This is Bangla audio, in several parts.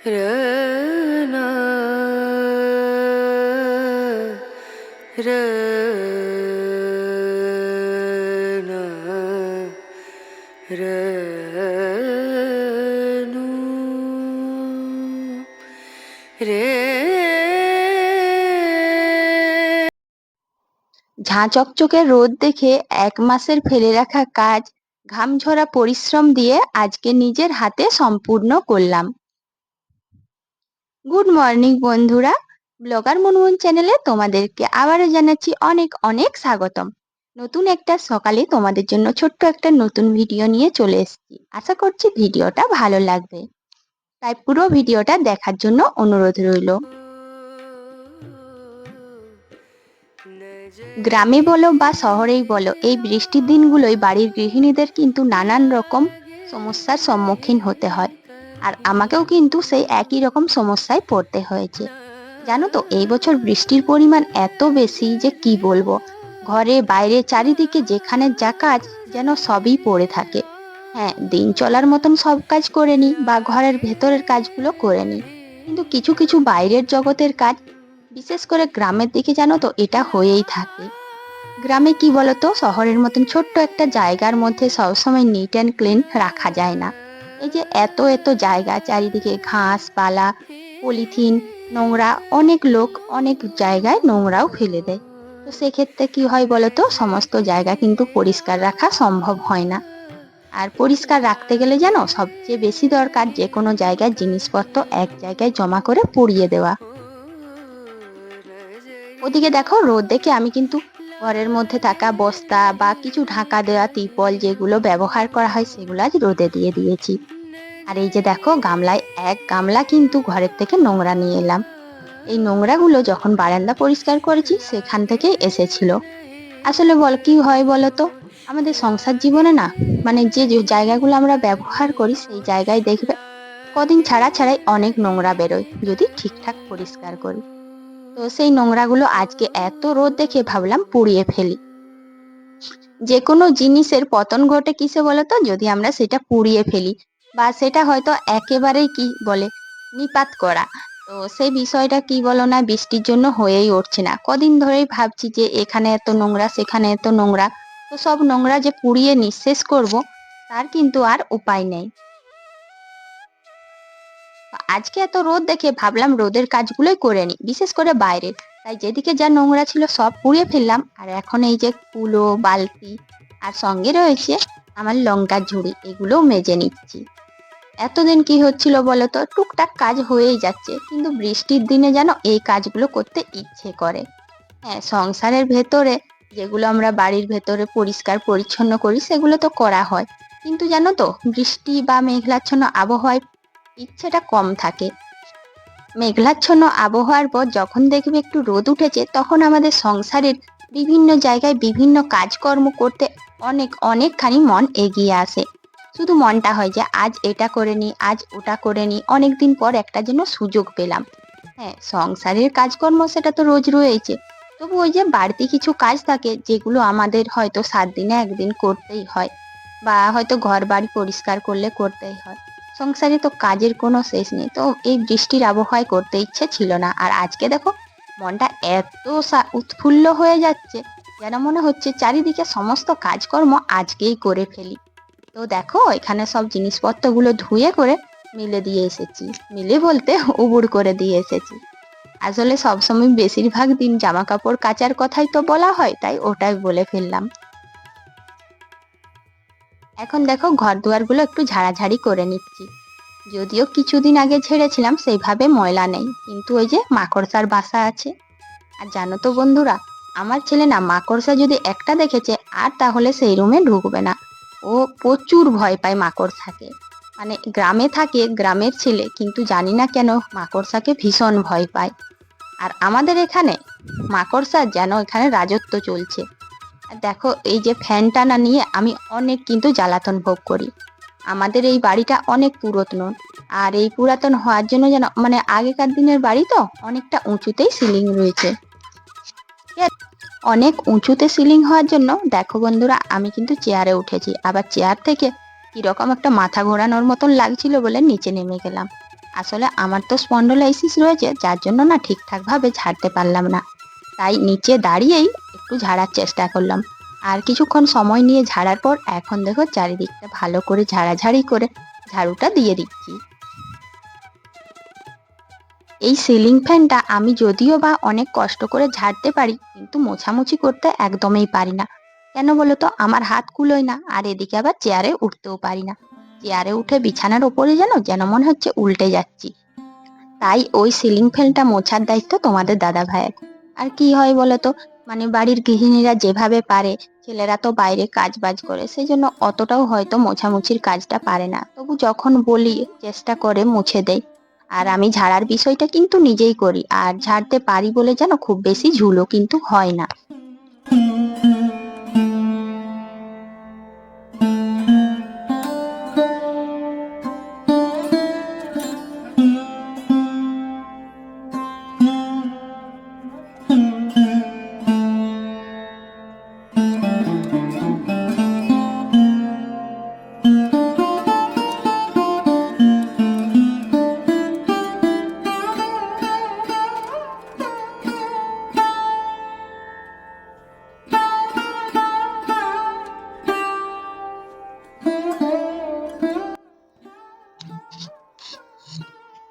रना रना रनु रे। ঝাঁ চকচকে রোদ দেখে ১ মাসের ফেলে রাখা কাজ ঘামঝরা পরিশ্রম দিয়ে আজকে নিজের হাতে সম্পূর্ণ করলাম। গুড মর্নিং বন্ধুরা, ব্লগার মুনমুন চ্যানেলে তোমাদেরকে আবারও জানাচ্ছি অনেক অনেক স্বাগতম। নতুন একটা সকালে তোমাদের জন্য ছোট্ট একটা নতুন ভিডিও নিয়ে চলে এসেছি। আশা করছি ভিডিওটা ভালো লাগবে, তাই পুরো ভিডিওটা দেখার জন্য অনুরোধ রইল। গ্রামে বলো বা শহরেই বলো, এই বৃষ্টির দিনগুলোই বাড়ির গৃহিণীদের কিন্তু নানান রকম সমস্যার সম্মুখীন হতে হয়, আর আমাকেও কিন্তু সেই একই রকম সমস্যায় পড়তে হয়েছে। জানো তো, এই বছর বৃষ্টির পরিমাণ এত বেশি যে কি বলবো, ঘরে বাইরে চারিদিকে যেখানে যা কাজ যেন সবই পড়ে থাকে। হ্যাঁ, দিন চলার মতন সব কাজ করে নিই বা ঘরের ভেতরের কাজগুলো করে নিই, কিন্তু কিছু কিছু বাইরের জগতের কাজ, বিশেষ করে গ্রামের দিকে জানো তো এটা হয়েই থাকে। গ্রামে কি বলতো, শহরের মতন ছোট্ট একটা জায়গার মধ্যে সবসময় নিট অ্যান্ড ক্লিন রাখা যায় না। এই যে এত এত জায়গা, চারিদিকে ঘাস পালা, পলিথিন, নোংরা, অনেক লোক অনেক জায়গায় নোংরাও ফেলে দেয়। তো সেক্ষেত্রে কি হয় বলতো, সমস্ত জায়গা কিন্তু পরিষ্কার রাখা সম্ভব হয় না। আর পরিষ্কার রাখতে গেলে জানো, সবচেয়ে বেশি দরকার যে কোনো জায়গায় জিনিসপত্র এক জায়গায় জমা করে পুড়িয়ে দেওয়া। ওদিকে দেখো, রোদ দেখে আমি কিন্তু ঘরের মধ্যে থাকা বস্তা বা কিছু ঢাকা দেওয়া তিরপল যেগুলো ব্যবহার করা হয় সেগুলো আজ রোদে দিয়ে দিয়েছি। আর এই যে দেখো, গামলায় ১ গামলা কিন্তু ঘরের থেকে নোংরা নিয়ে এলাম। এই নোংরাগুলো যখন বারান্দা পরিষ্কার করেছি সেখান থেকেই এসেছিল। আসলে কি হয় বলতো, আমাদের সংসার জীবনে না, মানে যে যে জায়গাগুলো আমরা ব্যবহার করি সেই জায়গায় দেখবে কদিন ছাড়া ছাড়াই অনেক নোংরা বেরোয় যদি ঠিকঠাক পরিষ্কার করি। তো সেই নোংরাগুলো আজকে এত রোদ দেখে ভাবলাম পুড়িয়ে ফেলি। যে কোনো জিনিসের পতন ঘটে কিসে বলতো, যদি আমরা সেটা পুড়িয়ে ফেলি বা সেটা হয়তো একেবারেই কি বলে নিপাত করা। তো সেই বিষয়টা কি বলো না, বৃষ্টির জন্য হয়েই উঠছে না। কদিন ধরেই ভাবছি যে এখানে এত নোংরা সেখানে এত নোংরা, তো সব নোংরা যে পুড়িয়ে নিঃশেষ করব তার কিন্তু আর উপায় নেই। আজকে এত রোদ দেখে ভাবলাম রোদের কাজগুলোই করে নি, বিশেষ করে বাইরের। তাই যেদিকে যা নোংরা ছিল সব পুড়িয়ে ফেললাম, আর এখন এই যে কুলো বালতি আর সঙ্গে রয়েছে আমার লঙ্কার ঝুড়ি, এগুলোও মেজে নিচ্ছি। এতদিন কি হচ্ছিল বলতো, টুকটাক কাজ হয়েই যাচ্ছে, কিন্তু বৃষ্টির দিনে যেন এই কাজগুলো করতে ইচ্ছে করে। হ্যাঁ, সংসারের ভেতরে যেগুলো আমরা বাড়ির ভেতরে পরিষ্কার পরিচ্ছন্ন করি সেগুলো তো করা হয়, কিন্তু জানো তো বৃষ্টি বা মেঘলাচ্ছন্ন আবহাওয়ায় ইচ্ছেটা কম থাকে। মেঘলাচ্ছন্ন আবহাওয়ার পর যখন দেখবে একটু রোদ উঠেছে, তখন আমাদের সংসারের বিভিন্ন জায়গায় বিভিন্ন কাজকর্ম করতে অনেক অনেকখানি মন এগিয়ে আসে। শুধু মনটা হয় যে আজ এটা করে নি, আজ ওটা করে নি, অনেকদিন পর একটা যেন সুযোগ পেলাম। হ্যাঁ, সংসারের কাজকর্ম সেটা তো রোজ রয়েছে, তবু ওই যে বাড়তি কিছু কাজ থাকে যেগুলো আমাদের হয়তো ৭ দিনে ১ দিন করতেই হয়, বা হয়তো ঘর বাড়ি পরিষ্কার করলে করতেই হয়। সংসারে তো কাজের কোনো শেষ নেই, তো এই বৃষ্টির আবহাওয়ায় করতে ইচ্ছে ছিল না। আর আজকে দেখো, মনটা এত উৎফুল্ল হয়ে যাচ্ছে যেন মনে হচ্ছে চারিদিকে সমস্ত কাজকর্ম আজকেই করে ফেলি। তো দেখো, এখানে সব জিনিসপত্রগুলো ধুয়ে করে মিলে দিয়ে এসেছি, মিলে বলতে উবুড় করে দিয়ে এসেছি। আসলে সবসময় বেশিরভাগ দিন জামা কাপড় কাচার কথাই তো বলা হয়, তাই ওটাই বলে ফেললাম। এখন দেখো, ঘর দুয়ারগুলো একটু ঝাড়াঝাড়ি করে নিচ্ছি। যদিও কিছুদিন আগে ঝেড়েছিলাম, সেইভাবে ময়লা নেই, কিন্তু ওই যে মাকড়সার বাসা আছে। আর জানো তো বন্ধুরা, আমার ছেলে না মাকড়সা যদি একটা দেখেছে আর তাহলে সেই রুমে ঢুকবে না। ও প্রচুর ভয় পায় মাকড়সাকে। মানে গ্রামে থাকে, গ্রামের ছেলে, কিন্তু জানি না কেন মাকড়সাকে ভীষণ ভয় পায়। আর আমাদের এখানে মাকড়সার যেন এখানে রাজত্ব চলছে। আর দেখো, এই যে ফ্যানটা না নিয়ে আমি অনেক কিন্তু জ্বালাতন ভোগ করি। আমাদের এই বাড়িটা অনেক পুরাতন, আর এই পুরাতন হওয়ার জন্য যেন মানে আগেকার দিনের বাড়ি তো অনেকটা উঁচুতেই সিলিং রয়েছে। অনেক উঁচুতে সিলিং হওয়ার জন্য দেখো বন্ধুরা, আমি কিন্তু চেয়ারে উঠেছি, আবার চেয়ার থেকে কিরকম একটা মাথা ঘোরানোর মতন লাগছিল বলে নিচে নেমে গেলাম। আসলে আমার তো স্পন্ডোলাইসিস রয়েছে, যার জন্য না ঠিকঠাকভাবে ঝাড়তে পারলাম না। তাই নিচে দাঁড়িয়েই একটু ঝাড়ার চেষ্টা করলাম। আর কিছুক্ষণ সময় নিয়ে ঝাড়ার পর এখন দেখো চারিদিকটা ভালো করে ঝাড়াঝাড়ি করে ঝাড়ুটা দিয়ে দিচ্ছি। এই সিলিং ফ্যানটা আমি যদিও বা অনেক কষ্ট করে ঝাড়তে পারি, কিন্তু মোছামুছি করতে একদমই পারি না। কেন বলো তো, আমার হাত কুলোয় না, আর এদিকে আবার চেয়ারে উঠতেও পারি না। চেয়ারে উঠে বিছানার ওপরে যেন মনে হচ্ছে উল্টে যাচ্ছি। তাই ওই সিলিং ফ্যানটা মোছার দায়িত্ব তোমাদের দাদা ভাইয়ের। আর কি হয় বলো তো, মানে বাড়ির গৃহিণীরা যেভাবে পারে, ছেলেরা তো বাইরে কাজ বাজ করে, সেই জন্য অতটাও হয়তো মোছামুছির কাজটা পারে না, তবু যখন বলি চেষ্টা করে মুছে দেয়। আর আমি ঝাড়ার বিষয়টা কিন্তু নিজেই করি, আর ঝাড়তে পারি বলে যেন খুব বেশি ঝুলও কিন্তু হয় না।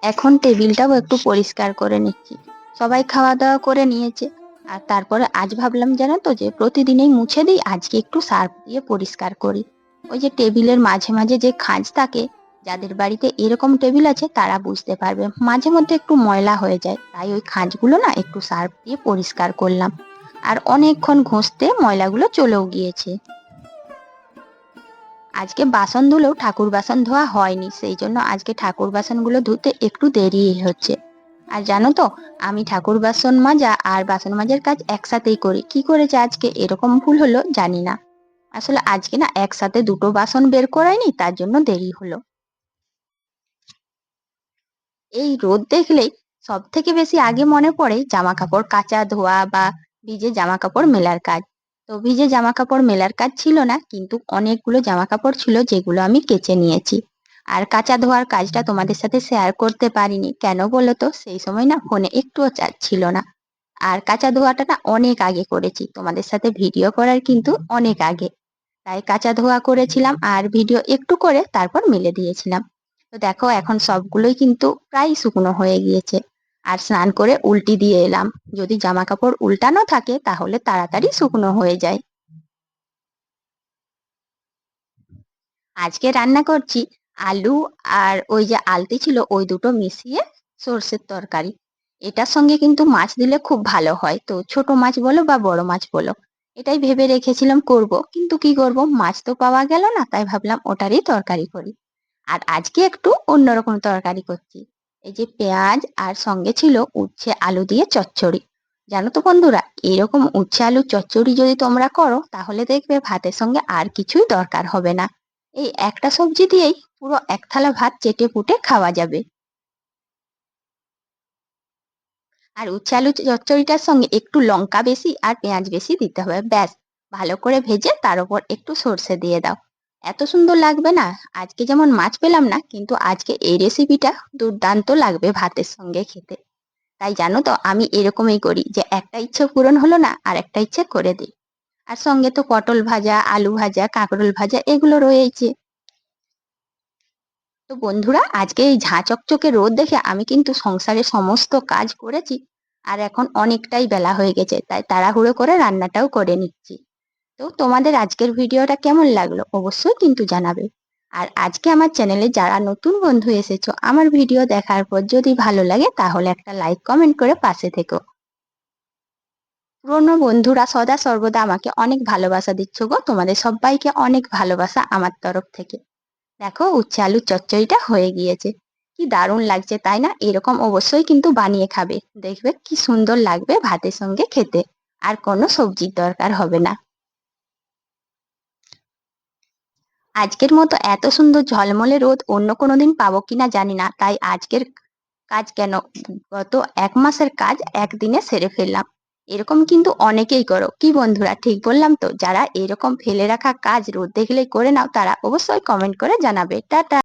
এখন টেবিলটাও একটু পরিষ্কার করে নিচ্ছি। সবাই খাওয়া দাওয়া করে নিয়েছে। আর তারপরে আজ ভাবলাম জানো তো, যে প্রতিদিনই মুছে দিই, আজকে একটু সার্ফ দিয়ে পরিষ্কার করি। ওই যে টেবিলের মাঝে মাঝে যে খাঁজ থাকে, যাদের বাড়িতে এরকম টেবিল আছে তারা বুঝতে পারবে, মাঝে মধ্যে একটু ময়লা হয়ে যায়, তাই ওই খাঁজগুলো না একটু সার্ফ দিয়ে পরিষ্কার করলাম। আর অনেকক্ষণ ঘষতে ময়লাগুলো চলেও গিয়েছে। আজকে বাসন ধুলেও ঠাকুর বাসন ধোয়া হয়নি, সেই জন্য আজকে ঠাকুর বাসনগুলো ধুতে একটু দেরি হচ্ছে। আর জানো তো, আমি ঠাকুর বাসন মাজা আর বাসন মাজার কাজ একসাথেই করি। কি করেছে আজকে এরকম ভুল হলো জানি না। আসলে আজকে না একসাথে দুটো বাসন বের করাইনি, তার জন্য দেরি হলো। এই রোদ দেখলেই সব থেকে বেশি আগে মনে পড়ে জামা কাপড় কাচা ধোয়া বা ভিজে জামা কাপড় মেলার কাজ। তো ভিজে জামা কাপড় মেলার কাজ ছিল না, কিন্তু অনেকগুলো জামা কাপড় ছিল যেগুলো আমি কেচে নিয়েছি। আর কাচা ধোয়ার কাজটা তোমাদের সাথে শেয়ার করতে পারিনি, কেন বলো তো, সেই সময় না ফোনে একটুও চার্জ ছিল না। আর কাচা ধোয়াটা না অনেক আগে করেছি, তোমাদের সাথে ভিডিও করার কিন্তু অনেক আগে। তাই কাচা ধোয়া করেছিলাম আর ভিডিও একটু করে তারপর মেলে দিয়েছিলাম। তো দেখো এখন সবগুলোই কিন্তু প্রায় শুকনো হয়ে গিয়েছে। আর স্নান করে উল্টি দিয়ে এলাম। যদি জামা কাপড় উল্টানো থাকে তাহলে তাড়াতাড়ি শুকনো হয়ে যায়। আজকে রান্না করছি আলু আর ওই যে আলতি ছিল ওই দুটো মিশিয়ে সর্ষের তরকারি। এটার সঙ্গে কিন্তু মাছ দিলে খুব ভালো হয়, তো ছোট মাছ বলো বা বড় মাছ বলো, এটাই ভেবে রেখেছিলাম করব, কিন্তু কি করব, মাছ তো পাওয়া গেল না, তাই ভাবলাম ওটারই তরকারি করি। আর আজকে একটু অন্যরকম তরকারি করছি। এই যে পেঁয়াজ আর সঙ্গে ছিল উচ্ছে আলু দিয়ে চচ্চড়ি। জানো তো বন্ধুরা, এরকম উচ্ছে আলু চচ্চড়ি যদি তোমরা করো তাহলে দেখবে ভাতের সঙ্গে আর কিছুই দরকার হবে না। এই একটা সবজি দিয়েই পুরো এক থালা ভাত চেটে পুটে খাওয়া যাবে। আর উচ্ছে আলু চচ্চড়িটার সঙ্গে একটু লঙ্কা বেশি আর পেঁয়াজ বেশি দিতে হবে, ব্যাস। ভালো করে ভেজে তার উপর একটু সর্ষে দিয়ে দাও, এত সুন্দর লাগবে না। আজকে যেমন মাছ পেলাম না, কিন্তু আজকে এই রেসিপিটা দুর্দান্ত লাগবে ভাতের সঙ্গে খেতে। তাই জানো তো, আমি এরকমই করি, যে একটা ইচ্ছে পূরণ হলো না আর একটা ইচ্ছে করে দিই। আর সঙ্গে তো পটল ভাজা, আলু ভাজা, কাঁকরোল ভাজা এগুলো রয়েছে। তো বন্ধুরা, আজকে এই ঝাঁ চকচকে রোদ দেখে আমি কিন্তু সংসারের সমস্ত কাজ করেছি। আর এখন অনেকটাই বেলা হয়ে গেছে, তাই তাড়াহুড়ো করে রান্নাটাও করে নিচ্ছি। তো তোমাদের আজকের ভিডিওটা কেমন লাগলো অবশ্যই কিন্তু জানাবে। আর আজকে আমার চ্যানেলে যারা নতুন বন্ধু এসেছো, আমার ভিডিও দেখার পর যদি ভালো লাগে তাহলে একটা লাইক কমেন্ট করে পাশে থেকো। পুরনো বন্ধুরা সদা সর্বদা আমাকে অনেক ভালোবাসা দিচ্ছ গো, তোমাদের সবাইকে অনেক ভালোবাসা আমার তরফ থেকে। দেখো উচ্ছে আলুর চচ্চড়িটা হয়ে গিয়েছে। কি দারুণ লাগছে তাই না? এরকম অবশ্যই কিন্তু বানিয়ে খাবে, দেখবে কি সুন্দর লাগবে ভাতের সঙ্গে খেতে। আর কোনো সবজির দরকার হবে না। আজকের মতো এত সুন্দর ঝলমলে রোদ অন্য কোনো দিন পাবো কিনা জানি না, তাই আজকের কাজ কেন, গত 1 মাসের কাজ একদিনে সেরে ফেললাম। এরকম কিন্তু অনেকেই করো, কি বন্ধুরা ঠিক বললাম তো? যারা এরকম ফেলে রাখা কাজ রোদ দেখলেই করে নাও, তারা অবশ্যই কমেন্ট করে জানাবে। টাটা।